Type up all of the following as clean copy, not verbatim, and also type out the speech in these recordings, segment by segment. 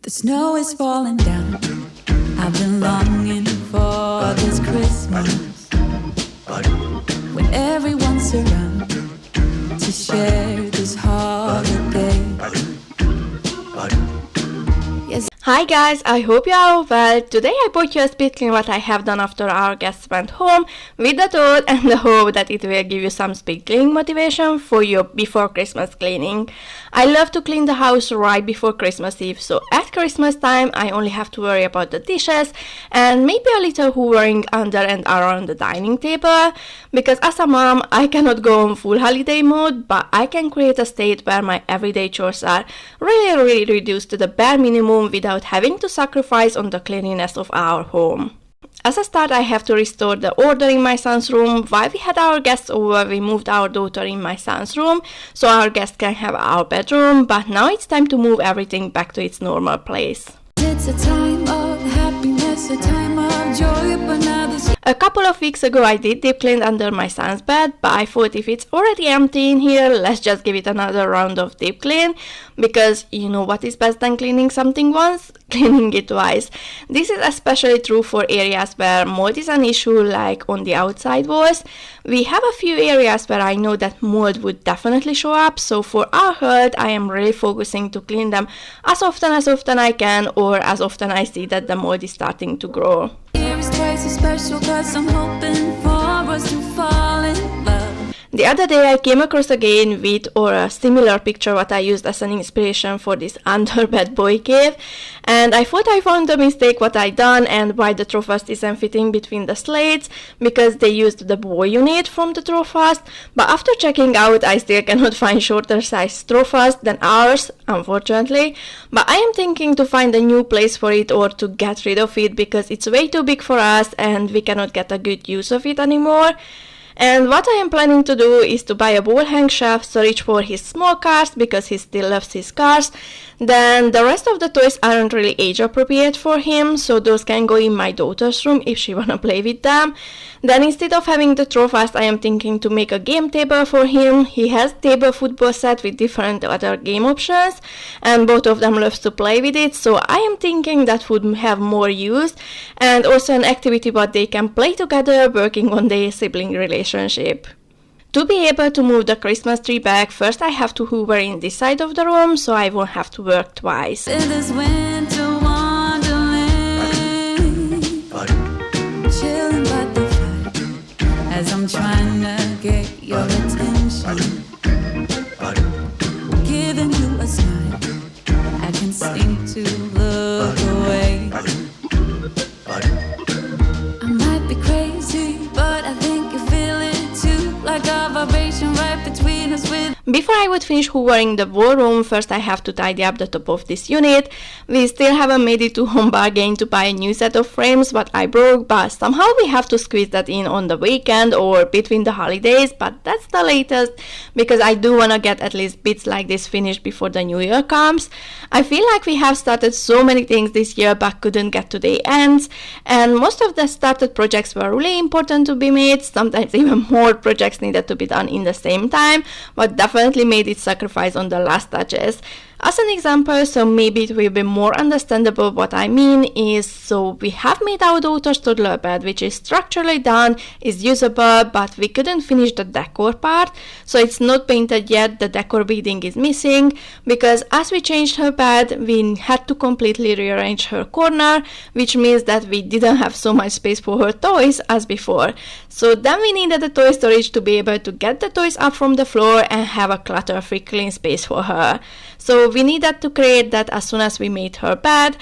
The snow is falling down. I've been longing for this Christmas, when everyone's around to share this holiday. Yes. Hi guys, I hope you are well. Today I brought you a speed clean what I have done after our guests went home, with the thought and the hope that it will give you some speed cleaning motivation for your before Christmas cleaning. I love to clean the house right before Christmas Eve, so at Christmas time I only have to worry about the dishes and maybe a little hoovering under and around the dining table, because as a mom I cannot go on full holiday mode, but I can create a state where my everyday chores are really reduced to the bare minimum without having to sacrifice on the cleanliness of our home. As a start, I have to restore the order in my son's room. While we had our guests over, we moved our daughter in my son's room so our guests can have our bedroom, but now it's time to move everything back to its normal place. It's a time of happiness, a time of joy, but now this... A couple of weeks ago I did deep clean under my son's bed, but I thought if it's already empty in here, let's just give it another round of deep clean, because you know what is best than cleaning something once? Cleaning it twice. This is especially true for areas where mold is an issue, like on the outside walls. We have a few areas where I know that mold would definitely show up, so for our health I am really focusing to clean them as often I can, or as often I see that the mold is starting to grow. Twice as special 'cause I'm hoping for us to fall in love. The other day I came across again with a similar picture what I used as an inspiration for this underbed boy cave, and I thought I found the mistake what I done and why the Trofast isn't fitting between the slates, because they used the boy unit from the Trofast, but after checking out I still cannot find shorter size Trofast than ours, unfortunately, but I am thinking to find a new place for it or to get rid of it because it's way too big for us and we cannot get a good use of it anymore. And what I am planning to do is to buy a wall hang shelf storage for his small cars, because he still loves his cars. Then the rest of the toys aren't really age appropriate for him, so those can go in my daughter's room if she wanna play with them. Then instead of having the Trofast, I am thinking to make a game table for him. He has table football set with different other game options, and both of them loves to play with it, so I am thinking that would have more use, and also an activity what they can play together, working on their sibling relationship. To be able to move the Christmas tree back, first I have to hoover in this side of the room so I won't have to work twice. In this winter wonderland, chilling by the fire, as I'm trying to get your attention, giving you a smile, I can seem to look away. I might be crazy, but I think you feel it too, like a vibration right between us with... Before I would finish hoovering the wall room, first I have to tidy up the top of this unit. We still haven't made it to home bargain to buy a new set of frames what I broke, but somehow we have to squeeze that in on the weekend or between the holidays, but that's the latest, because I do want to get at least bits like this finished before the new year comes. I feel like we have started so many things this year but couldn't get to the ends, and most of the started projects were really important to be made. Sometimes even more projects needed to be done in the same time, but definitely made its sacrifice on the last touches. As an example, so maybe it will be more understandable what I mean is, so we have made our daughter's toddler bed, which is structurally done, is usable, but we couldn't finish the decor part, so it's not painted yet, the decor beading is missing, because as we changed her bed, we had to completely rearrange her corner, which means that we didn't have so much space for her toys as before. So then we needed a toy storage to be able to get the toys up from the floor and have a clutter-free clean space for her. So we needed to create that as soon as we made her bed.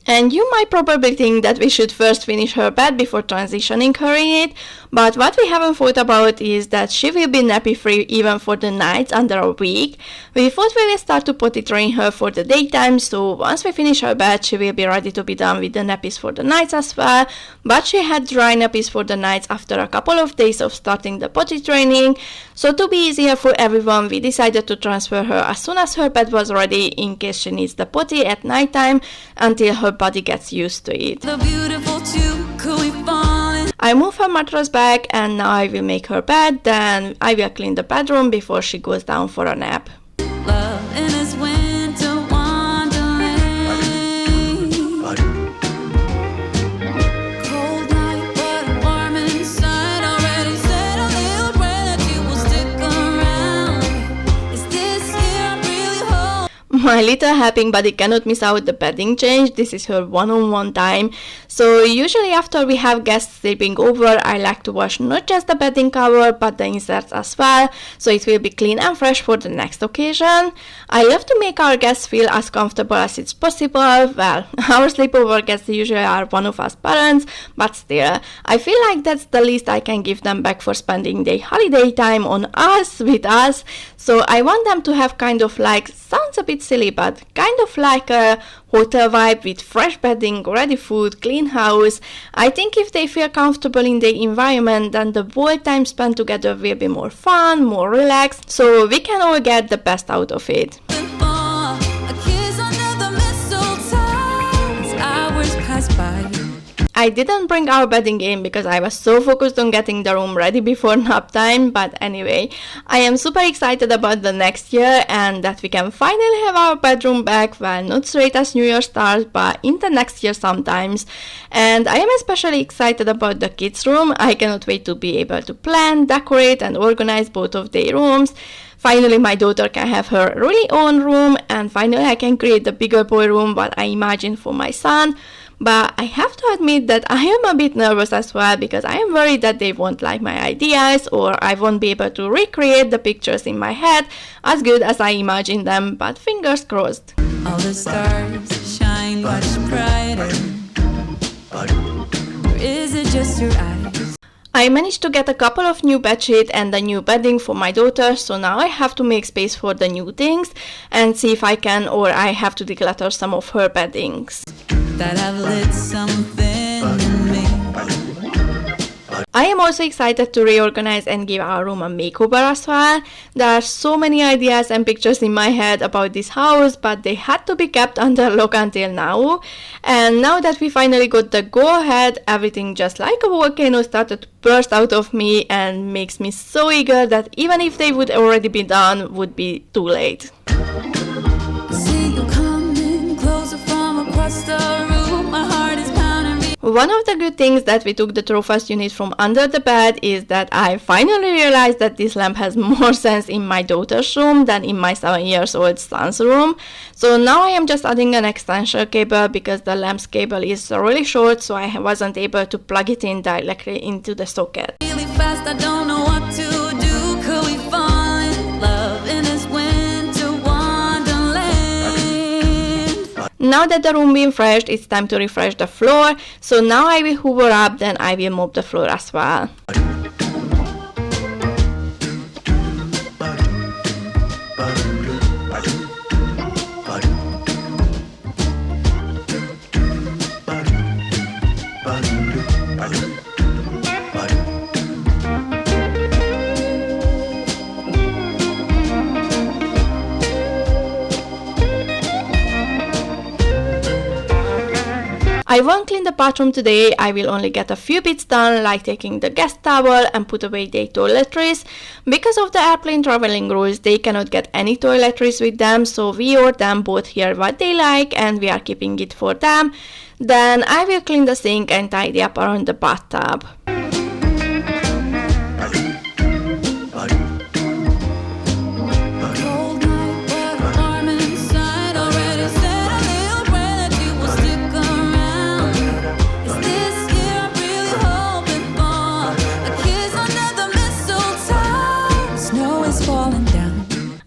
And you might probably think that we should first finish her bed before transitioning her in it, but what we haven't thought about is that she will be nappy free even for the nights under a week. We thought we will start to potty train her for the daytime, so once we finish her bed she will be ready to be done with the nappies for the nights as well, but she had dry nappies for the nights after a couple of days of starting the potty training, so to be easier for everyone we decided to transfer her as soon as her bed was ready in case she needs the potty at nighttime until her body gets used to it. I move her mattress back and now I will make her bed, then I will clean the bedroom before she goes down for a nap. Love in this winter wonderland. My little helping buddy cannot miss out the bedding change. This is her one-on-one time. So usually after we have guests sleeping over, I like to wash not just the bedding cover but the inserts as well, so it will be clean and fresh for the next occasion. I love to make our guests feel as comfortable as it's possible. Well, our sleepover guests usually are one of us parents, but still, I feel like that's the least I can give them back for spending their holiday time on us, with us. So I want them to have kind of like, sounds a bit silly, but kind of like a hotel vibe with fresh bedding, ready food, clean house. I think if they feel comfortable in the environment, then the whole time spent together will be more fun, more relaxed, so we can all get the best out of it. I didn't bring our bedding in because I was so focused on getting the room ready before nap time, but anyway, I am super excited about the next year and that we can finally have our bedroom back, well, not straight as New Year starts, but in the next year sometimes. And I am especially excited about the kids' room. I cannot wait to be able to plan, decorate and organize both of their rooms. Finally, my daughter can have her really own room, and finally I can create the bigger boy room what I imagined for my son. But I have to admit that I am a bit nervous as well because I am worried that they won't like my ideas or I won't be able to recreate the pictures in my head as good as I imagined them, but fingers crossed. All the stars shine much brighter. Or is it just your eyes? I managed to get a couple of new bedsheets and a new bedding for my daughter, so now I have to make space for the new things and see if I can, or I have to declutter some of her beddings. That have lit something in me. I am also excited to reorganize and give our room a makeover as well. There are so many ideas and pictures in my head about this house, but they had to be kept under lock until now. And now that we finally got the go-ahead, everything just like a volcano started to burst out of me and makes me so eager that even if they would already be done, would be too late. See you coming closer from across the room. My heart is pounding. One of the good things that we took the Trofast unit from under the bed is that I finally realized that this lamp has more sense in my daughter's room than in my 7-year-old son's room. So now I am just adding an extension cable because the lamp's cable is really short, so I wasn't able to plug it in directly into the socket. Really fast, I don't know what to do. Could we fall in love in this winter wonderland? Now that the room been refreshed, it's time to refresh the floor. So now I will hoover up, then I will mop the floor as well. I won't clean the bathroom today. I will only get a few bits done, like taking the guest towel and put away their toiletries. Because of the airplane traveling rules, they cannot get any toiletries with them, so we ordered them both here what they like and we are keeping it for them. Then I will clean the sink and tidy up around the bathtub.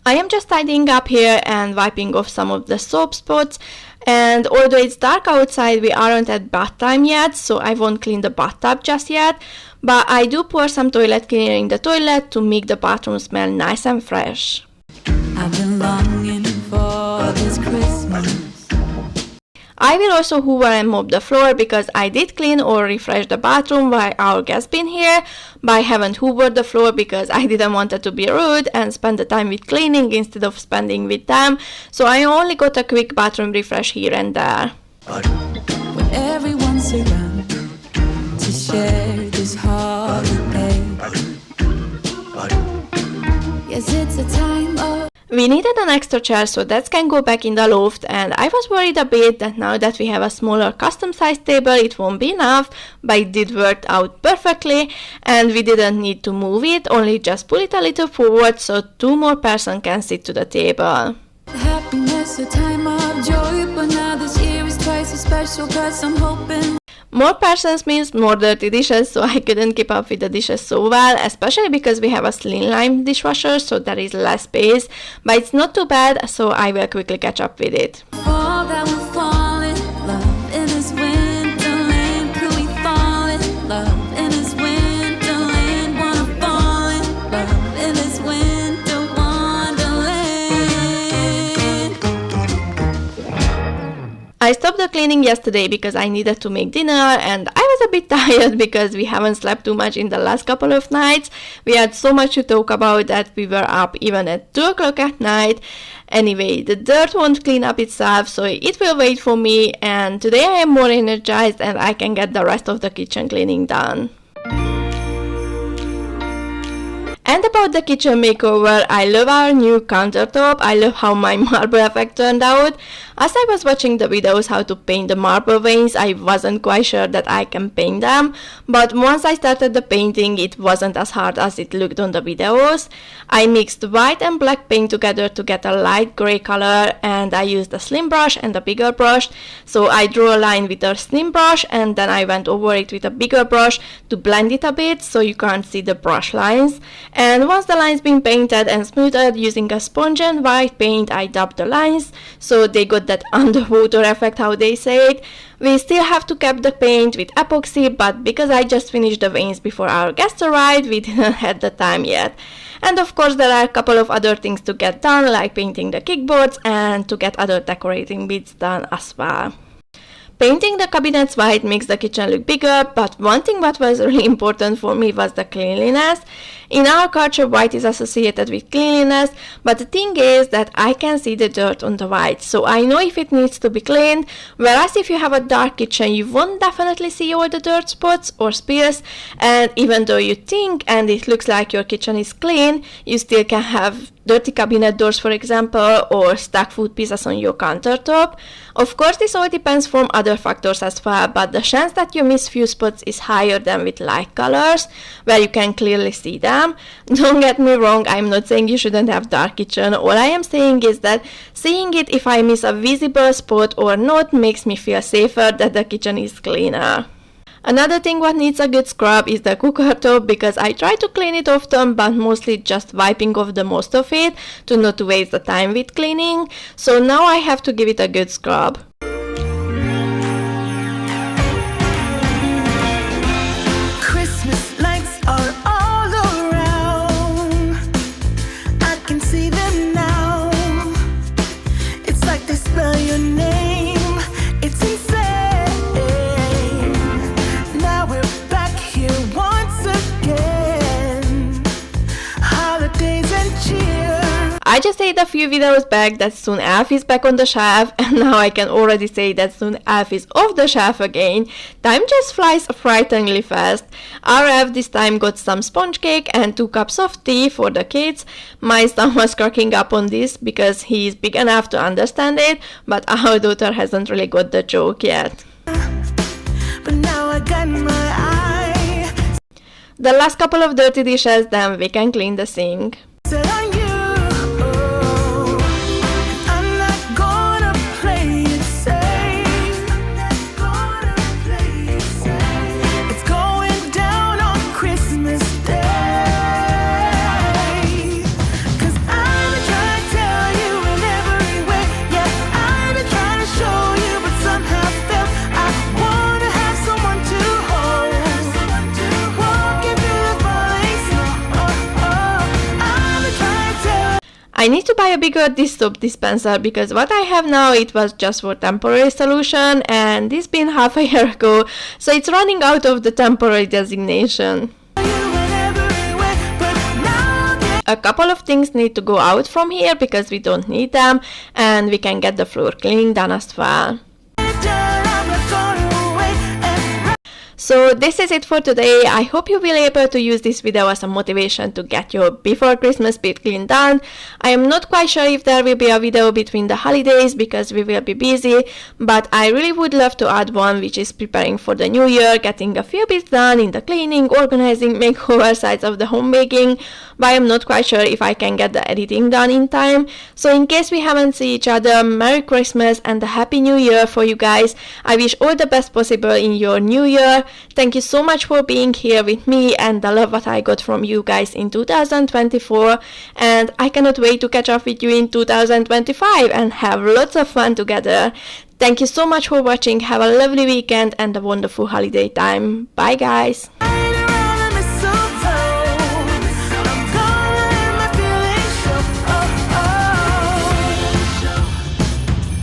I am just tidying up here and wiping off some of the soap spots, and although it's dark outside, we aren't at bath time yet, so I won't clean the bathtub just yet, but I do pour some toilet cleaner in the toilet to make the bathroom smell nice and fresh. I've been longing for this Christmas. I will also hoover and mop the floor because I did clean or refresh the bathroom while our guests been here, but I haven't hoovered the floor because I didn't want it to be rude and spend the time with cleaning instead of spending with them, so I only got a quick bathroom refresh here and there. When everyone's around to share this holiday, yes, it's a time of... We needed an extra chair, so that can go back in the loft, and I was worried a bit that now that we have a smaller custom-sized table it won't be enough, but it did work out perfectly and we didn't need to move it, only just pull it a little forward so 2 more persons can sit to the table. Happy happiness, a time of joy. But now this year is twice as special, 'cause I'm hoping. More persons means more dirty dishes, so I couldn't keep up with the dishes so well, especially because we have a slim line dishwasher, so there is less space, but it's not too bad, so I will quickly catch up with it. Fall that will fall in love in this winterland. Could we fall in love in this winterland? Wanna fall in love in this winter wonderland. I stopped the cleaning yesterday because I needed to make dinner, and I was a bit tired because we haven't slept too much in the last couple of nights. We had so much to talk about that we were up even at 2 o'clock at night. Anyway, the dirt won't clean up itself, so it will wait for me, and today I am more energized and I can get the rest of the kitchen cleaning done. And about the kitchen makeover, I love our new countertop. I love how my marble effect turned out. As I was watching the videos how to paint the marble veins, I wasn't quite sure that I can paint them, but once I started the painting, it wasn't as hard as it looked on the videos. I mixed white and black paint together to get a light grey color, and I used a slim brush and a bigger brush. So I drew a line with a slim brush, and then I went over it with a bigger brush to blend it a bit so you can't see the brush lines. And once the lines been painted and smoothed using a sponge and white paint, I dabbed the lines so they got that underwater effect, how they say it. We still have to cap the paint with epoxy, but because I just finished the veins before our guests arrived, we didn't have the time yet. And of course there are a couple of other things to get done, like painting the kickboards and to get other decorating bits done as well. Painting the cabinets white makes the kitchen look bigger, but one thing that was really important for me was the cleanliness. In our culture, white is associated with cleanliness, but the thing is that I can see the dirt on the white, so I know if it needs to be cleaned, whereas if you have a dark kitchen, you won't definitely see all the dirt spots or spills, and even though you think and it looks like your kitchen is clean, you still can have dirty cabinet doors, for example, or stuck food pieces on your countertop. Of course, this all depends from other factors as well, but the chance that you miss few spots is higher than with light colors, where you can clearly see them. Don't get me wrong, I'm not saying you shouldn't have dark kitchen. All I am saying is that seeing it if I miss a visible spot or not makes me feel safer that the kitchen is cleaner. Another thing what needs a good scrub is the cooker top, because I try to clean it often, but mostly just wiping off the most of it to not waste the time with cleaning. So now I have to give it a good scrub. Christmas lights are all around. I can see them now. It's like they spell your name. It's insane. Now we're back here once again. Holidays and cheer. I just said a few videos back that soon Elf is back on the shelf, and now I can already say that soon Elf is off the shelf again. Time just flies frighteningly fast. Our Elf this time got some sponge cake and 2 cups of tea for the kids. My son was cracking up on this because he is big enough to understand it, but our daughter hasn't really got the joke yet. But now I got my eye The last couple of dirty dishes, then we can clean the sink. set on you. I'm not gonna play it safe. It's going down on Christmas Day. 'Cause I've been trying to tell you in every way. Yeah, I've been trying to show you, but somehow felt I wanna have someone to hold. Walking through the falling snow. I've been trying to tell. I need to buy a bigger dish soap dispenser because what I have now, it was just for temporary solution, and this been half a year ago, so it's running out of the temporary designation. A couple of things need to go out from here because we don't need them, and we can get the floor cleaning done as well. So this is it for today. I hope you will be able to use this video as a motivation to get your before Christmas bit clean done. I am not quite sure if there will be a video between the holidays because we will be busy, but I really would love to add one which is preparing for the new year, getting a few bits done in the cleaning, organizing, makeover sides of the homemaking, but I am not quite sure if I can get the editing done in time. So in case we haven't seen each other, Merry Christmas and a Happy New Year for you guys. I wish all the best possible in your new year. Thank you so much for being here with me, and I love what I got from you guys in 2024, and I cannot wait to catch up with you in 2025 and have lots of fun together. Thank you so much for watching. Have a lovely weekend and a wonderful holiday time. Bye guys.